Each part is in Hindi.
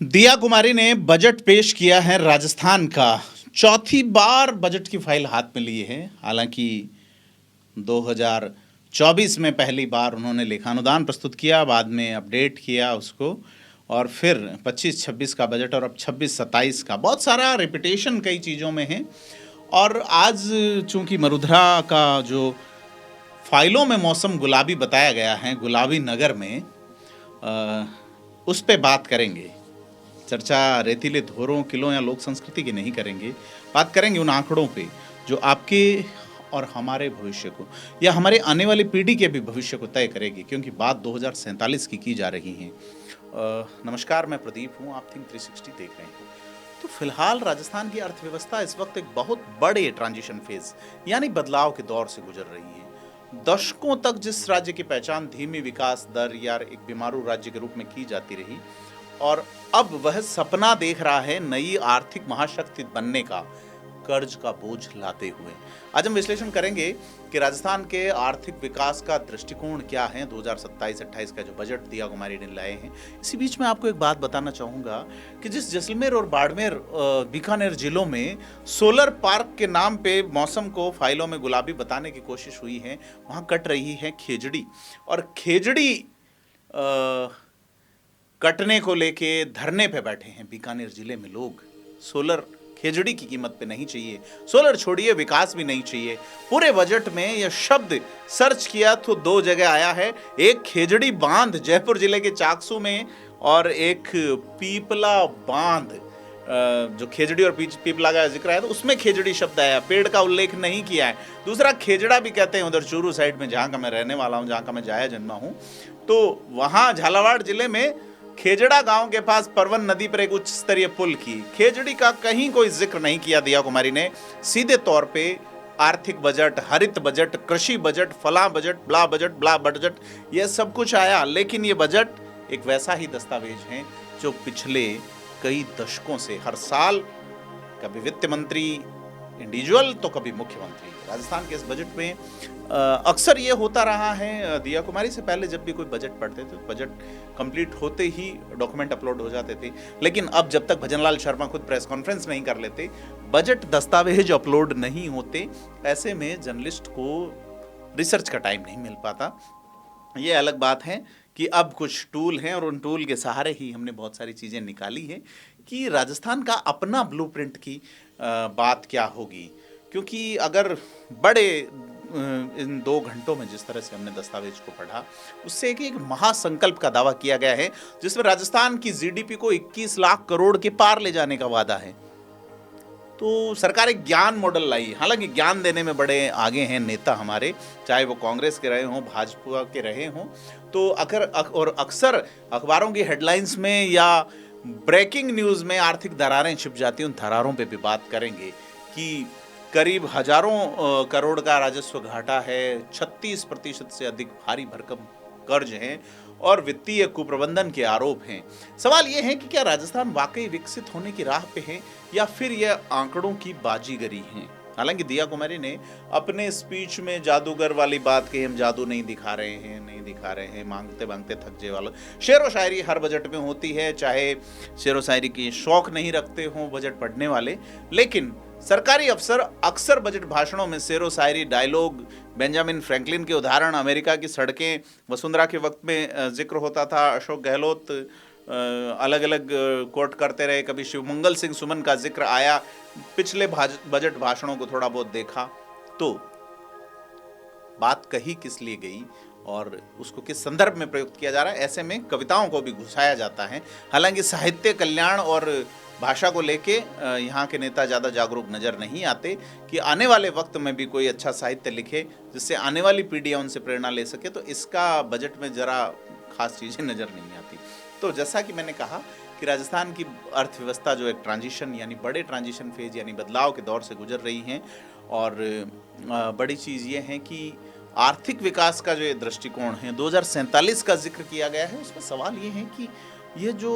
दिया कुमारी ने बजट पेश किया है राजस्थान का। चौथी बार बजट की फाइल हाथ में लिए है। हालांकि 2024 में पहली बार उन्होंने लेखानुदान प्रस्तुत किया, बाद में अपडेट किया उसको, और फिर 25-26 का बजट और अब 26-27 का। बहुत सारा रिपीटेशन कई चीज़ों में है। और आज चूंकि मरुधरा का जो फाइलों में मौसम गुलाबी बताया गया है, गुलाबी नगर में, उस पे बात करेंगे। चर्चा रेतीले धोरों, किलों या लोक संस्कृति की नहीं करेंगे। बात करेंगे उन आंकड़ों पे जो आपके और हमारे भविष्य को या हमारे आने वाली पीढ़ी के भी भविष्य को तय करेगी, क्योंकि बात 2047 की जा रही है। नमस्कार, मैं प्रदीप हूँ, आप थिंक 360 देख रहे हैं। तो फिलहाल राजस्थान की अर्थव्यवस्था इस वक्त एक बहुत बड़े ट्रांजिशन फेज यानी बदलाव के दौर से गुजर रही है। दशकों तक जिस राज्य की पहचान धीमी विकास दर या एक बीमारू राज्य के रूप में की जाती रही, और अब वह सपना देख रहा है नई आर्थिक महाशक्ति बनने का, कर्ज का बोझ लाते हुए। आज हम विश्लेषण करेंगे कि राजस्थान के आर्थिक विकास का दृष्टिकोण क्या है। 2027-28 का जो बजट दिया कुमारी ने लाए हैं। इसी बीच में आपको एक बात बताना चाहूँगा कि जिस जैसलमेर और बाड़मेर, बीकानेर जिलों में सोलर पार्क के नाम पे मौसम को फाइलों में गुलाबी बताने की कोशिश हुई है, वहाँ कट रही है खेजड़ी। और खेजड़ी कटने को लेके धरने पे बैठे हैं बीकानेर जिले में लोग। सोलर खेजड़ी की कीमत पे नहीं चाहिए, सोलर छोड़िए विकास भी नहीं चाहिए। पूरे बजट में यह शब्द सर्च किया तो दो जगह आया है, एक खेजड़ी बांध जयपुर जिले के चाकसू में, और एक पीपला बांध जो खेजड़ी और पीपला का जिक्र है तो उसमें खेजड़ी शब्द आया, पेड़ का उल्लेख नहीं किया है। दूसरा खेजड़ा भी कहते हैं उधर चूरू साइड में, जहाँ का मैं रहने वाला हूँ, जहाँ का मैं जाया जन्मा हूँ। तो वहाँ झालावाड़ जिले में खेजड़ा गांव के पास परवन नदी पर एक उच्च स्तरीय पुल की खेजड़ी का कहीं कोई जिक्र नहीं किया दिया कुमारी ने। सीधे तौर पे आर्थिक बजट, हरित बजट, कृषि बजट, फला बजट, ब्ला बजट, यह सब कुछ आया। लेकिन ये बजट एक वैसा ही दस्तावेज है जो पिछले कई दशकों से हर साल कभी वित्त मंत्री इंडिविजुअल तो कभी मुख्यमंत्री। राजस्थान के इस बजट में अक्सर ये होता रहा है, दिया कुमारी से पहले जब भी कोई बजट पढ़ते थे, बजट कंप्लीट होते ही डॉक्यूमेंट अपलोड हो जाते थे। लेकिन अब जब तक भजनलाल शर्मा खुद प्रेस कॉन्फ्रेंस नहीं कर लेते, बजट दस्तावेज अपलोड नहीं होते, ऐसे में जर्नलिस्ट को रिसर्च का टाइम नहीं मिल पाता। ये अलग बात है कि अब कुछ टूल हैं और उन टूल के सहारे ही हमने बहुत सारी चीज़ें निकाली हैं कि राजस्थान का अपना ब्लूप्रिंट की बात क्या होगी। क्योंकि अगर बड़े इन 2 घंटों में जिस तरह से हमने दस्तावेज को पढ़ा, उससे एक महासंकल्प का दावा किया गया है जिसमें राजस्थान की जीडीपी को 21 लाख करोड़ के पार ले जाने का वादा है। तो सरकार एक ज्ञान मॉडल लाई। हालांकि ज्ञान देने में बड़े आगे हैं नेता हमारे, चाहे वो कांग्रेस के रहे हों, भाजपा के रहे हों। तो अक्सर अखबारों की हेडलाइंस में या ब्रेकिंग न्यूज़ में आर्थिक दरारें छिप जाती हैं। उन दरारों पे भी बात करेंगे कि करीब हजारों करोड़ का राजस्व घाटा है, 36% से अधिक भारी भरकम कर्ज हैं और वित्तीय कुप्रबंधन के आरोप हैं। सवाल यह है कि क्या राजस्थान वाकई विकसित होने की राह पे है या फिर यह आंकड़ों की बाजीगरी है। हालांकि दिया कुमारी ने अपने स्पीच में जादूगर वाली बात कही, हम जादू नहीं दिखा रहे हैं, मांगते मांगते थक जे वाला। शेर व शायरी हर बजट में होती है, चाहे शेर व शायरी की शौक नहीं रखते हों बजट पढ़ने वाले, लेकिन सरकारी अफसर अक्सर बजट भाषणों में शेर व शायरी, डायलॉग, बेंजामिन फ्रैंकलिन के उदाहरण, अमेरिका की सड़कें, वसुंधरा के वक्त में जिक्र होता था, अशोक गहलोत अलग अलग कोट करते रहे, कभी शिवमंगल सिंह सुमन का जिक्र आया। पिछले बजट भाषणों को थोड़ा बहुत देखा तो बात कही किस लिए गई और उसको किस संदर्भ में प्रयुक्त किया जा रहा है, ऐसे में कविताओं को भी घुसाया जाता है। हालांकि साहित्य कल्याण और भाषा को लेके यहाँ के नेता ज़्यादा जागरूक नज़र नहीं आते कि आने वाले वक्त में भी कोई अच्छा साहित्य लिखे जिससे आने वाली पीढ़ियाँ उनसे प्रेरणा ले सके। तो इसका बजट में ज़रा खास चीज़ें नज़र नहीं आती। तो जैसा कि मैंने कहा कि राजस्थान की अर्थव्यवस्था जो एक ट्रांजिशन यानी बड़े ट्रांजिशन फेज यानी बदलाव के दौर से गुजर रही हैं, और बड़ी चीज़ ये है कि आर्थिक विकास का जो ये दृष्टिकोण है 2047 का जिक्र किया गया है, उसमें सवाल ये है कि ये जो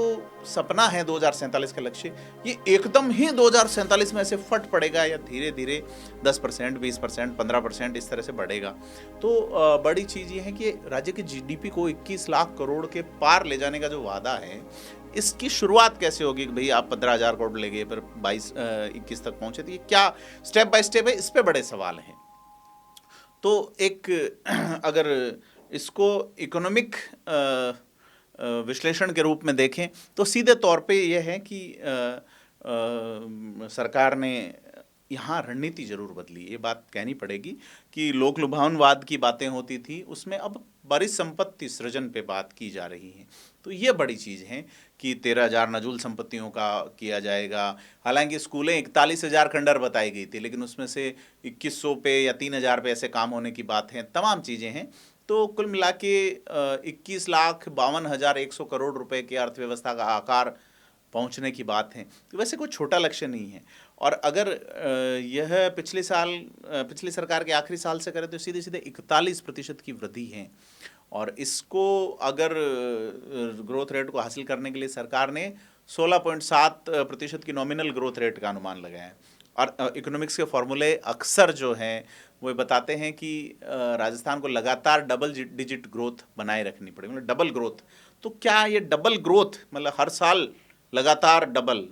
सपना है 2047 का लक्ष्य, ये एकदम ही 2047 में ऐसे फट पड़ेगा या धीरे धीरे 10%, 20%, 15% इस तरह से बढ़ेगा। तो बड़ी चीज़ ये है कि राज्य की जीडीपी को 21 लाख करोड़ के पार ले जाने का जो वादा है, इसकी शुरुआत कैसे होगी कि भाई आप 15,000 करोड़ ले गए फिर 21 तक पहुंचे, तो ये क्या स्टेप बाय स्टेप है, इस पे बड़े सवाल हैं। तो एक अगर इसको इकोनॉमिक विश्लेषण के रूप में देखें तो सीधे तौर पे यह है कि सरकार ने यहाँ रणनीति जरूर बदली, ये बात कहनी पड़ेगी कि लोक लुभावनवाद की बातें होती थी, उसमें अब बड़ी संपत्ति सृजन पे बात की जा रही है। तो ये बड़ी चीज़ है कि 13,000 नजूल संपत्तियों का किया जाएगा। हालांकि स्कूलें 41,000 खंडर बताई गई थी, लेकिन उसमें से 2,100 पे या 3,000 पे ऐसे काम होने की बात है, तमाम चीज़ें हैं। तो कुल मिला के 21,52,100 करोड़ रुपए की अर्थव्यवस्था का आकार पहुंचने की बात है। तो वैसे कोई छोटा लक्ष्य नहीं है। और अगर यह पिछले सरकार के आखिरी साल से करें तो सीधे सीधे 41% की वृद्धि है। और इसको अगर ग्रोथ रेट को हासिल करने के लिए सरकार ने 16.7% की नॉमिनल ग्रोथ रेट का अनुमान लगाया है। और इकोनॉमिक्स के फॉर्मूले अक्सर जो हैं वो बताते हैं कि राजस्थान को लगातार डबल डिजिट ग्रोथ बनाए रखनी पड़ेगी, मतलब डबल ग्रोथ। तो क्या ये डबल ग्रोथ मतलब हर साल लगातार डबल,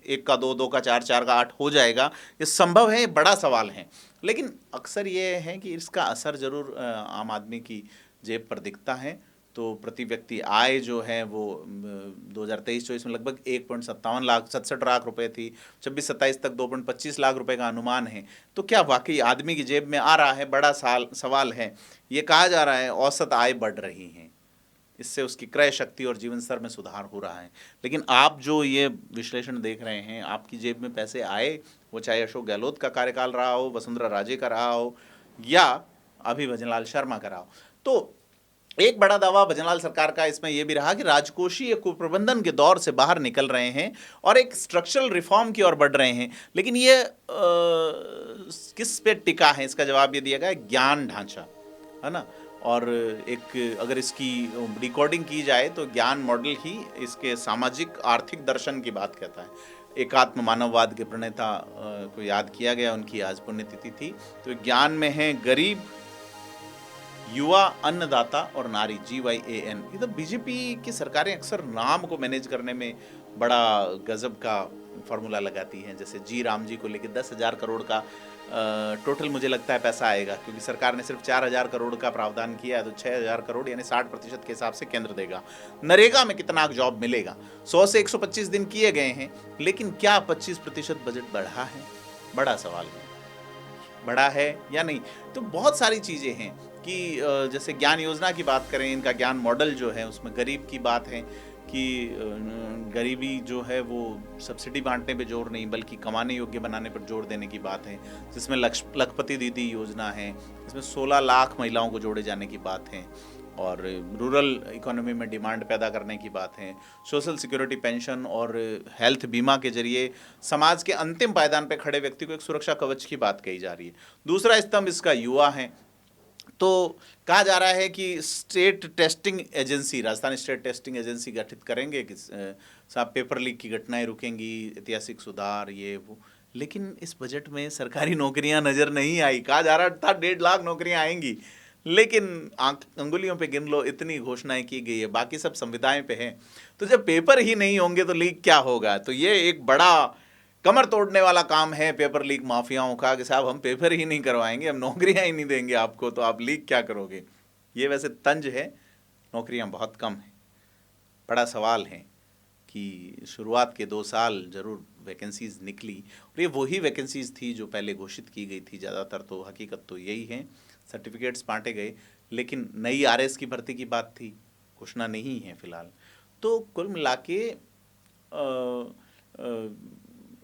1 का 2, 2 का 4, 4 का 8 हो जाएगा, ये संभव है? बड़ा सवाल है। लेकिन अक्सर ये है कि इसका असर जरूर आम आदमी की जेब पर दिखता है। तो प्रति व्यक्ति आय जो है वो 2023-24 में लगभग 1.67 लाख रुपए थी, 26-27 तक 2.25 लाख रुपए का अनुमान है। तो क्या वाकई आदमी की जेब में आ रहा है? बड़ा सवाल है। ये कहा जा रहा है औसत आय बढ़ रही है, इससे उसकी क्रय शक्ति और जीवन स्तर में सुधार हो रहा है। लेकिन आप जो ये विश्लेषण देख रहे हैं, आपकी जेब में पैसे आए, वो चाहे अशोक गहलोत का कार्यकाल रहा हो, वसुंधरा राजे का रहा हो, या अभी भजनलाल शर्मा का रहा हो। तो एक बड़ा दावा भजनलाल सरकार का इसमें यह भी रहा कि राजकोषीय कुप्रबंधन के दौर से बाहर निकल रहे हैं और एक स्ट्रक्चरल रिफॉर्म की ओर बढ़ रहे हैं। लेकिन ये किस पे टिका है, इसका जवाब ये दिया गया ज्ञान ढांचा, है ना। और एक अगर इसकी रिकॉर्डिंग की जाए तो ज्ञान मॉडल ही इसके सामाजिक आर्थिक दर्शन की बात कहता है। एकात्म मानववाद के प्रणेता को याद किया गया, उनकी आज पुण्यतिथि थी। तो ज्ञान में है गरीब, युवा, अन्नदाता और नारी, GYAN। ये तो बीजेपी की सरकारें अक्सर नाम को मैनेज करने में बड़ा गजब का फॉर्मूला लगाती हैं। जैसे जी राम जी को लेकर 10,000 करोड़ का टोटल मुझे लगता है पैसा आएगा, क्योंकि सरकार ने सिर्फ 4,000 करोड़ का प्रावधान किया है। तो 6,000 करोड़ यानी 60% के हिसाब से केंद्र देगा। नरेगा में कितना जॉब मिलेगा? 100 से 125 दिन किए गए हैं, लेकिन क्या 25% बजट बढ़ा है? बड़ा सवाल है, बढ़ा है या नहीं। तो बहुत सारी चीज़ें हैं कि जैसे ज्ञान योजना की बात करें, इनका ज्ञान मॉडल जो है उसमें गरीब की बात है कि गरीबी जो है वो सब्सिडी बांटने पे जोर नहीं बल्कि कमाने योग्य बनाने पर जोर देने की बात है। जिसमें लखपति दीदी योजना है, इसमें 16 लाख महिलाओं को जोड़े जाने की बात है। और रूरल इकोनॉमी में डिमांड पैदा करने की बात है। सोशल सिक्योरिटी पेंशन और हेल्थ बीमा के जरिए समाज के अंतिम पायदान पर खड़े व्यक्ति को एक सुरक्षा कवच की बात कही जा रही है। दूसरा स्तंभ इसका युवा है। तो कहा जा रहा है कि state testing agency, Rajasthan state testing agency गठित करेंगे कि साहब पेपर लीक की घटनाएं रुकेंगी, ऐतिहासिक सुधार, ये वो। लेकिन इस बजट में सरकारी नौकरियां नज़र नहीं आई। कहा जा रहा था 1.5 लाख नौकरियां आएंगी, लेकिन अंगुलियों पे गिन लो इतनी घोषणाएं की गई है, बाकी सब संविदाएं पे हैं। तो जब पेपर ही नहीं होंगे तो लीक क्या होगा? तो ये एक बड़ा कमर तोड़ने वाला काम है पेपर लीक माफियाओं का कि साहब हम पेपर ही नहीं करवाएंगे, हम नौकरियां ही नहीं देंगे आपको, तो आप लीक क्या करोगे? ये वैसे तंज है, नौकरियां बहुत कम हैं। बड़ा सवाल है कि शुरुआत के 2 साल जरूर वैकेंसीज निकली, और ये वही वैकेंसीज थी जो पहले घोषित की गई थी ज़्यादातर। तो हकीकत तो यही है, सर्टिफिकेट्स बांटे गए, लेकिन नई RS की भर्ती की बात थी, घोषणा नहीं है फिलहाल। तो कुल मिला के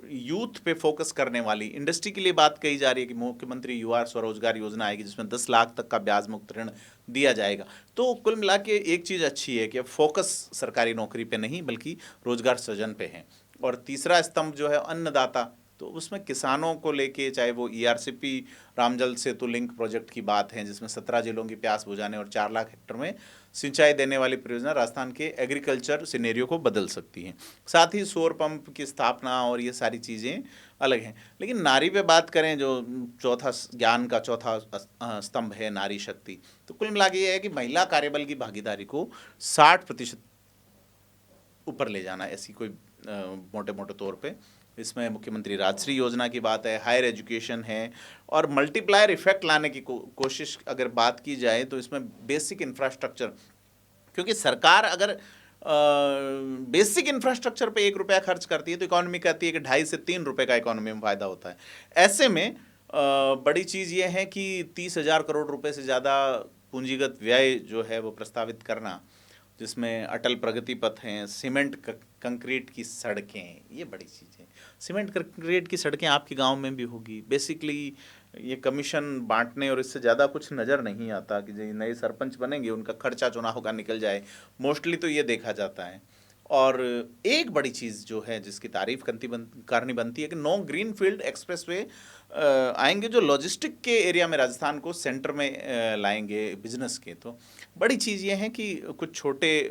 यूथ पे फोकस करने वाली इंडस्ट्री के लिए बात कही जा रही है कि मुख्यमंत्री युवा स्वरोजगार योजना आएगी, जिसमें 10 लाख तक का ब्याज मुक्त ऋण दिया जाएगा। तो कुल मिला के एक चीज़ अच्छी है कि फोकस सरकारी नौकरी पे नहीं बल्कि रोजगार सृजन पे है। और तीसरा स्तंभ जो है अन्नदाता, तो उसमें किसानों को लेके, चाहे वो ईआरसीपी राम जल सेतु लिंक प्रोजेक्ट की बात है जिसमें 17 जिलों की प्यास बुझाने और 4 लाख हेक्टेयर में सिंचाई देने वाली परियोजना राजस्थान के एग्रीकल्चर सिनेरियो को बदल सकती है। साथ ही सौर पंप की स्थापना और ये सारी चीज़ें अलग हैं। लेकिन नारी पे बात करें, जो चौथा ज्ञान का चौथा स्तंभ है नारी शक्ति, तो कुल मिला के ये है कि महिला कार्यबल की भागीदारी को 60% ऊपर ले जाना, ऐसी कोई मोटे मोटे तौर पे इसमें मुख्यमंत्री राजश्री योजना की बात है, हायर एजुकेशन है, और मल्टीप्लायर इफेक्ट लाने की कोशिश अगर बात की जाए तो इसमें बेसिक इंफ्रास्ट्रक्चर, क्योंकि सरकार अगर बेसिक इंफ्रास्ट्रक्चर पे 1 रुपया खर्च करती है तो इकोनॉमी कहती है कि 2.5 से 3 रुपए का इकोनॉमी में फायदा होता है। ऐसे में बड़ी चीज़ ये है कि 30,000 करोड़ रुपए से ज़्यादा पूंजीगत व्यय जो है वो प्रस्तावित करना, जिसमें अटल प्रगति पथ हैं, सीमेंट कंक्रीट की सड़कें, ये बड़ी चीज़ है। सीमेंट कंक्रीट की सड़कें आपके गांव में भी होगी। बेसिकली ये कमीशन बांटने और इससे ज़्यादा कुछ नज़र नहीं आता कि जो नए सरपंच बनेंगे उनका खर्चा चुनाव का निकल जाए, मोस्टली तो ये देखा जाता है। और एक बड़ी चीज़ जो है जिसकी तारीफ करनी बनती है कि नो ग्रीन फील्ड एक्सप्रेसवे आएंगे, जो लॉजिस्टिक के एरिया में राजस्थान को सेंटर में लाएंगे बिजनेस के। तो बड़ी चीज़ ये है कि कुछ छोटे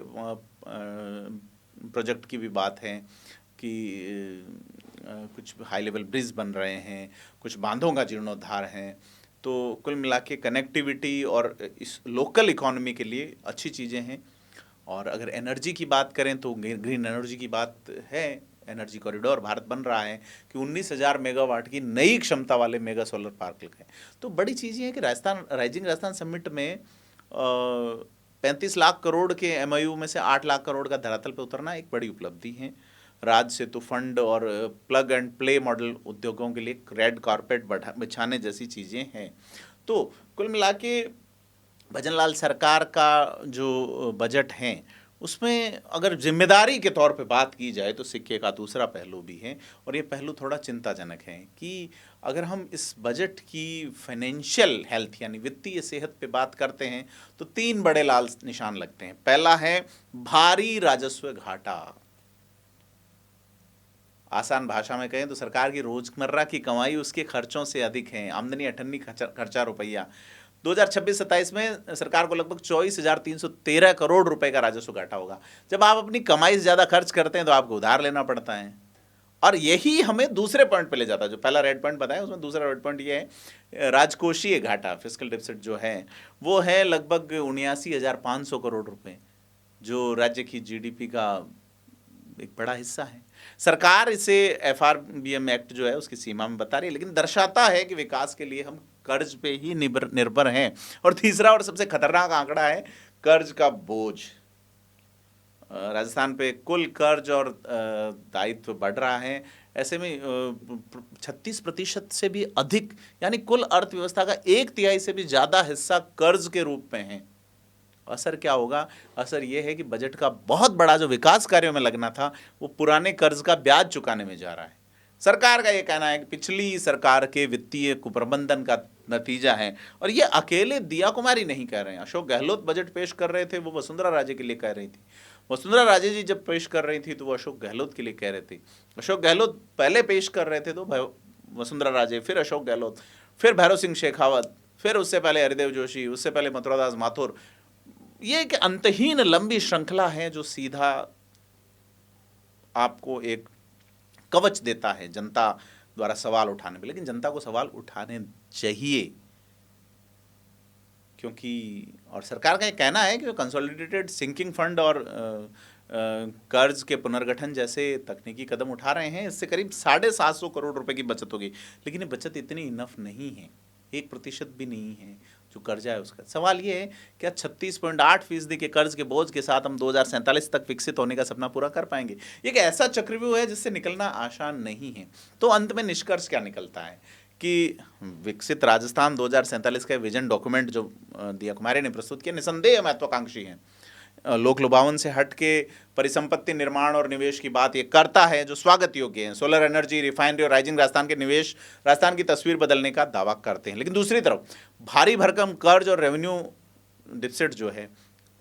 प्रोजेक्ट की भी बात है कि कुछ हाई लेवल ब्रिज बन रहे हैं, कुछ बांधों का जीर्णोद्धार है। तो कुल मिला के कनेक्टिविटी और इस लोकल इकोनॉमी के लिए अच्छी चीज़ें हैं। और अगर एनर्जी की बात करें तो ग्रीन एनर्जी की बात है। एनर्जी कॉरिडोर भारत बन रहा है कि 19,000 मेगावाट की नई क्षमता वाले मेगा सोलर पार्क लगाए। तो बड़ी चीज़ ये है कि राजस्थान राइजिंग राजस्थान समिट में 35 लाख करोड़ के एमओयू में से 8 लाख करोड़ का धरातल पर उतरना एक बड़ी उपलब्धि है। राज सेतु फंड और प्लग एंड प्ले मॉडल उद्योगों के लिए रेड कारपेट बिछाने जैसी चीज़ें हैं। तो कुल मिला के भजनलाल सरकार का जो बजट है उसमें अगर जिम्मेदारी के तौर पे बात की जाए तो सिक्के का दूसरा पहलू भी है, और ये पहलू थोड़ा चिंताजनक है कि अगर हम इस बजट की फाइनेंशियल हेल्थ यानी वित्तीय सेहत पे बात करते हैं तो 3 बड़े लाल निशान लगते हैं। पहला है भारी राजस्व घाटा। आसान भाषा में कहें तो सरकार की रोजमर्रा की कमाई उसके खर्चों से अधिक है। आमदनी अठन्नी खर्चा रुपया। 2026-27 में सरकार को लगभग 24,313 करोड़ रुपए का राजस्व घाटा होगा। जब आप अपनी कमाई से ज़्यादा खर्च करते हैं तो आपको उधार लेना पड़ता है, और यही हमें दूसरे पॉइंट पे ले जाता है। जो पहला रेड पॉइंट बताया उसमें दूसरा रेड पॉइंट ये है राजकोषीय घाटा, फिस्कल डेफिसिट जो है वो है लगभग 79,500 करोड़ रुपए, जो राज्य की जीडीपी का एक बड़ा हिस्सा है। सरकार इसे एफआरबीएम एक्ट जो है उसकी सीमा में बता रही है, लेकिन दर्शाता है कि विकास के लिए हम कर्ज पे ही निर्भर हैं। और तीसरा और सबसे खतरनाक आंकड़ा है कर्ज का बोझ। राजस्थान पे कुल कर्ज और दायित्व बढ़ रहा है। ऐसे में 36% से भी अधिक यानी कुल अर्थव्यवस्था का 1/3 से भी ज़्यादा हिस्सा कर्ज के रूप में है। असर क्या होगा? असर ये है कि बजट का बहुत बड़ा जो विकास कार्यों में लगना था वो पुराने कर्ज का ब्याज चुकाने में जा रहा है। सरकार का ये कहना है कि पिछली सरकार के वित्तीय कुप्रबंधन का नतीजा है, और ये अकेले दिया कुमारी नहीं कह रहे हैं। अशोक गहलोत बजट पेश कर रहे थे, वो वसुंधरा राजे के लिए कह रही थी। वसुंधरा राजे जी जब पेश कर रही थी तो वो अशोक गहलोत के लिए कह रहे थे। अशोक गहलोत पहले पेश कर रहे थे तो वसुंधरा राजे, फिर अशोक गहलोत, फिर भैरव सिंह शेखावत, फिर उससे पहले हरिदेव जोशी, उससे पहले मथुरादास माथुर। ये एक अंतहीन लंबी श्रृंखला है जो सीधा आपको एक कवच देता है जनता द्वारा सवाल उठाने में। लेकिन जनता को सवाल उठाने चाहिए, क्योंकि और सरकार का ये कहना है कि कंसोलिडेटेड सिंकिंग फंड और कर्ज के पुनर्गठन जैसे तकनीकी कदम उठा रहे हैं, इससे करीब 750 करोड़ रुपए की बचत होगी। लेकिन ये बचत इतनी इनफ नहीं है, 1% भी नहीं है जो कर्जा है उसका। सवाल ये है क्या 36.8% के कर्ज के बोझ के साथ हम 2047 तक विकसित होने का सपना पूरा कर पाएंगे? ये एक ऐसा चक्रव्यूह है जिससे निकलना आसान नहीं है। तो अंत में निष्कर्ष क्या निकलता है कि विकसित राजस्थान 2047 का विजन डॉक्यूमेंट जो दिया कुमारी ने प्रस्तुत किया निसंदेह महत्वाकांक्षी है। लोक लुभावन से हट के परिसंपत्ति निर्माण और निवेश की बात ये करता है जो स्वागत योग्य है। सोलर एनर्जी, रिफाइनरी और राइजिंग राजस्थान के निवेश राजस्थान की तस्वीर बदलने का दावा करते हैं। लेकिन दूसरी तरफ भारी भरकम कर्ज और रेवेन्यू डिफिसिट जो है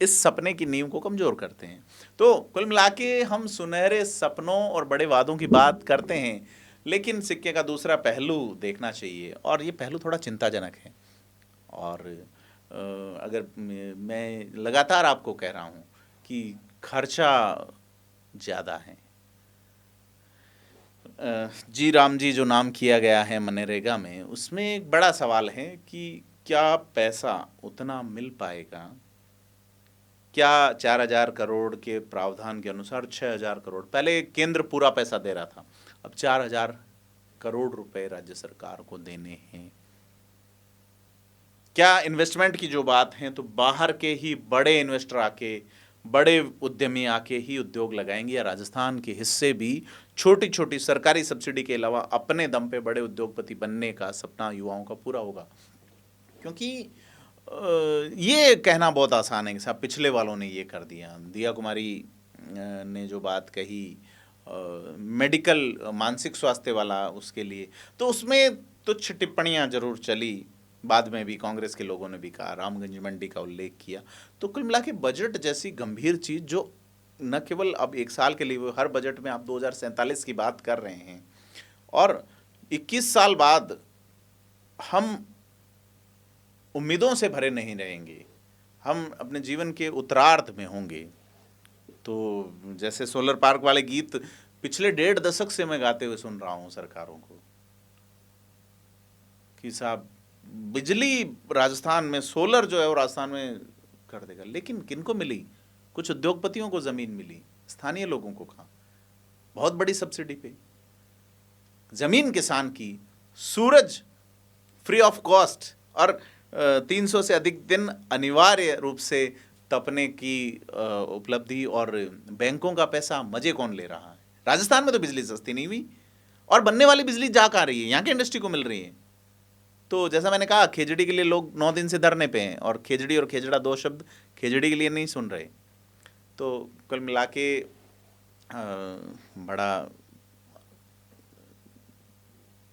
इस सपने की नींव को कमजोर करते हैं। तो कुल मिला के हम सुनहरे सपनों और बड़े वादों की बात करते हैं, लेकिन सिक्के का दूसरा पहलू देखना चाहिए, और ये पहलू थोड़ा चिंताजनक है। और अगर मैं लगातार आपको कह रहा हूँ कि खर्चा ज़्यादा है। जी राम जी जो नाम किया गया है मनरेगा में, उसमें एक बड़ा सवाल है कि क्या पैसा उतना मिल पाएगा? क्या 4,000 करोड़ के प्रावधान के अनुसार 6,000 करोड़, पहले केंद्र पूरा पैसा दे रहा था, अब 4,000 करोड़ रुपए राज्य सरकार को देने हैं। क्या इन्वेस्टमेंट की जो बात है, तो बाहर के ही बड़े इन्वेस्टर आके, बड़े उद्यमी आके ही उद्योग लगाएंगे, या राजस्थान के हिस्से भी छोटी छोटी सरकारी सब्सिडी के अलावा अपने दम पे बड़े उद्योगपति बनने का सपना युवाओं का पूरा होगा? क्योंकि ये कहना बहुत आसान है कि साहब पिछले वालों ने ये कर दिया। दिया कुमारी ने जो बात कही मेडिकल मानसिक स्वास्थ्य वाला, उसके लिए तो उसमें तुच्छ टिप्पणियां जरूर चली, बाद में भी कांग्रेस के लोगों ने भी कहा, रामगंज मंडी का उल्लेख किया। तो कुल मिला के बजट जैसी गंभीर चीज, जो न केवल अब एक साल के लिए, हर बजट में आप 2047 की बात कर रहे हैं, और 21 साल बाद हम उम्मीदों से भरे नहीं रहेंगे, हम अपने जीवन के उत्तरार्ध में होंगे। तो जैसे सोलर पार्क वाले गीत पिछले 1.5 दशक से मैं गाते हुए सुन रहा हूं सरकारों को कि साहब बिजली राजस्थान में, सोलर जो है वो राजस्थान में कर देगा, लेकिन किनको मिली? कुछ उद्योगपतियों को जमीन मिली, स्थानीय लोगों को कहाँ? बहुत बड़ी सब्सिडी पे जमीन किसान की, सूरज फ्री ऑफ कॉस्ट, और 300 से अधिक दिन अनिवार्य रूप से तपने की उपलब्धि, और बैंकों का पैसा मजे कौन ले रहा है? राजस्थान में तो बिजली सस्ती नहीं हुई, और बनने वाली बिजली जा कहाँ रही है? यहाँ के इंडस्ट्री को मिल रही है। तो जैसा मैंने कहा, खेजड़ी के लिए लोग 9 दिन से धरने पे हैं, और खेजड़ी और खेजड़ा 2 शब्द खेजड़ी के लिए नहीं सुन रहे। तो कुल मिला के बड़ा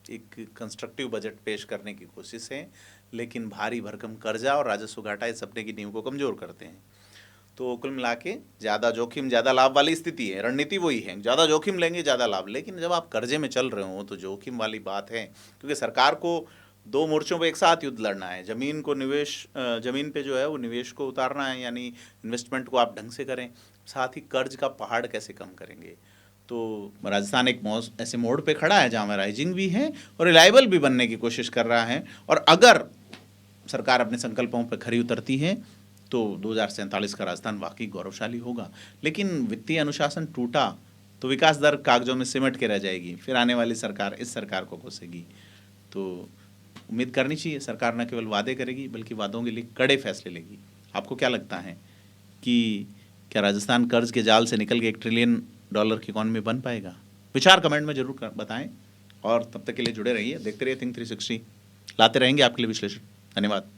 एक कंस्ट्रक्टिव बजट पेश करने की कोशिश है, लेकिन भारी भरकम कर्जा और राजस्व घाटा इस सपने की नींव को कमजोर करते हैं। तो कुल मिला के ज़्यादा जोखिम ज़्यादा लाभ वाली स्थिति है। रणनीति वही है, ज़्यादा जोखिम लेंगे ज़्यादा लाभ, लेकिन जब आप कर्जे में चल रहे हो तो जोखिम वाली बात है, क्योंकि सरकार को 2 मोर्चों पे एक साथ युद्ध लड़ना है। ज़मीन को निवेश, ज़मीन पे जो है वो निवेश को उतारना है, यानी इन्वेस्टमेंट को आप ढंग से करें, साथ ही कर्ज का पहाड़ कैसे कम करेंगे। तो राजस्थान एक ऐसे मोड़ पे खड़ा है जहाँ में राइजिंग भी है और रिलायबल भी बनने की कोशिश कर रहा है, और अगर सरकार अपने संकल्पों पर खरी उतरती है तो 2047 का राजस्थान वाकई गौरवशाली होगा। लेकिन वित्तीय अनुशासन टूटा तो विकास दर कागजों में सिमट के रह जाएगी, फिर आने वाली सरकार इस सरकार को कोसेगी। तो उम्मीद करनी चाहिए सरकार न केवल वादे करेगी बल्कि वादों के लिए कड़े फैसले लेगी। आपको क्या लगता है कि क्या राजस्थान कर्ज के जाल से निकल के $1 ट्रिलियन की इकॉनमी बन पाएगा? विचार कमेंट में जरूर बताएं, और तब तक के लिए जुड़े रहिए, देखते रहिए थिंक 360, लाते रहेंगे आपके लिए विश्लेषण। धन्यवाद।